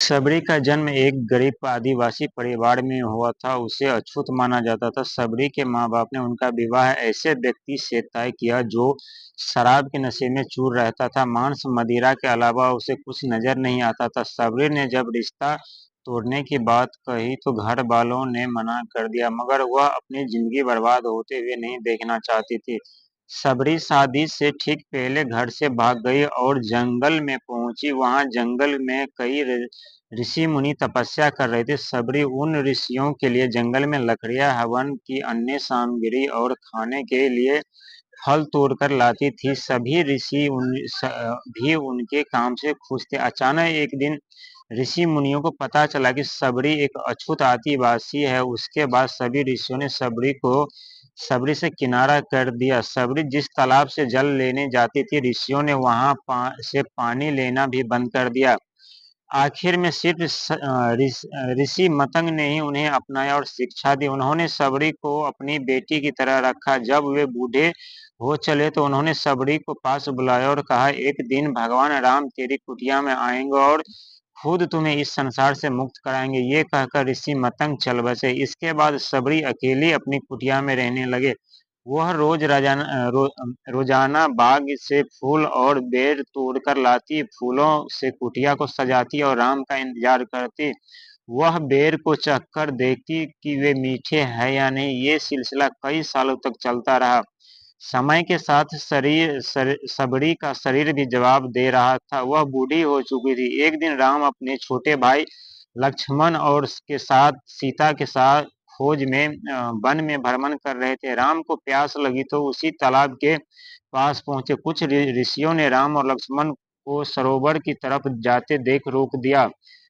सबरी का जन्म एक गरीब आदिवासी परिवार में हुआ था। उसे अछूत माना जाता था। सबरी के माँ बाप ने उनका विवाह ऐसे व्यक्ति से तय किया जो शराब के नशे में चूर रहता था। मांस मदिरा के अलावा उसे कुछ नजर नहीं आता था। सबरी ने जब रिश्ता तोड़ने की बात कही तो घर वालों ने मना कर दिया, मगर वह अपनी जिंदगी बर्बाद होते हुए नहीं देखना चाहती थी। सबरी शादी से ठीक पहले घर से भाग गई और जंगल में पहुंची। वहां जंगल में कई ऋषि मुनि तपस्या कर रहे थे। सबरी उन ऋषियों के लिए जंगल में लकड़ियां, हवन की अन्य सामग्री और खाने के लिए फल तोड़कर लाती थी। सभी ऋषि भी उनके काम से खुश थे। अचानक एक दिन ऋषि मुनियों को पता चला कि सबरी एक अछूत आदिवासी है। उसके बाद सभी ऋषियों ने सबरी से किनारा कर दिया। सबरी जिस तालाब से जल लेने जाती थी, ऋषियों ने वहां से पानी लेना भी बंद कर दिया। आखिर में सिर्फ ऋषि मतंग ने ही उन्हें अपनाया और शिक्षा दी। उन्होंने सबरी को अपनी बेटी की तरह रखा। जब वे बूढ़े हो चले तो उन्होंने सबरी को पास बुलाया और कहा, एक दिन भगवान राम तेरी कुटिया में आएंगे और खुद तुम्हें इस संसार से मुक्त कराएंगे। ये कहकर ऋषि मतंग चल बसे। इसके बाद सबरी अकेली अपनी कुटिया में रहने लगे। वह रोजाना बाग से फूल और बेर तोड़कर लाती, फूलों से कुटिया को सजाती और राम का इंतजार करती। वह बेर को चखकर देखती कि वे मीठे हैं या नहीं। ये सिलसिला कई सालों तक चलता रहा। समय के साथ सबरी का शरीर भी जवाब दे रहा था। वह बूढ़ी हो चुकी थी। एक दिन राम अपने छोटे भाई लक्ष्मण और के साथ सीता के साथ खोज में वन में भ्रमण कर रहे थे। राम को प्यास लगी तो उसी तालाब के पास पहुंचे। कुछ ऋषियों ने राम और लक्ष्मण को सरोवर की तरफ जाते देख रोक दिया।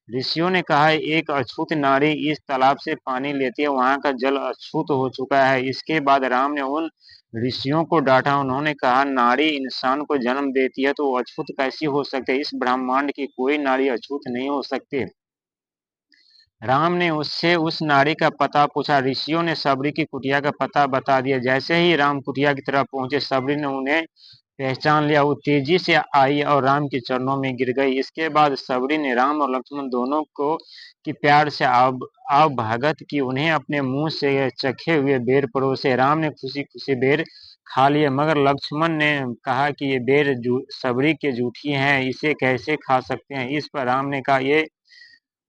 ऋषियों ने कहा, एक अछूत नारी इस तालाब से पानी लेती है, वहां का जल अछूत हो चुका है। इसके बाद राम ने उन ऋषियों को डांटा। उन्होंने कहा, नारी इंसान को जन्म देती है तो वो अछूत कैसी हो सकती है? इस ब्रह्मांड की कोई नारी अछूत नहीं हो सकती। राम ने उससे उस नारी का पता पूछा। ऋषियों ने सबरी की कुटिया का पता बता दिया। जैसे ही राम कुटिया की तरफ पहुंचे, सबरी ने उन्हें पहचान लिया। वो तेजी से आई और राम के चरणों में गिर गई। इसके बाद सबरी ने राम और लक्ष्मण दोनों को की प्यार से आवभगत की। उन्हें अपने मुंह से चखे हुए बेर परोसे। राम ने खुशी खुशी बेर खा लिए, मगर लक्ष्मण ने कहा कि ये बेर सबरी के जूठी हैं, इसे कैसे खा सकते हैं? इस पर राम ने कहा, ये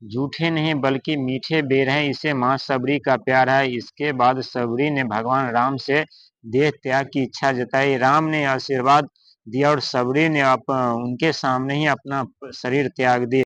जूठे नहीं बल्कि मीठे बेर हैं, इसे मां सबरी का प्यार है। इसके बाद सबरी ने भगवान राम से देह त्याग की इच्छा जताई। राम ने आशीर्वाद दिया और सबरी ने उनके सामने ही अपना शरीर त्याग दिया।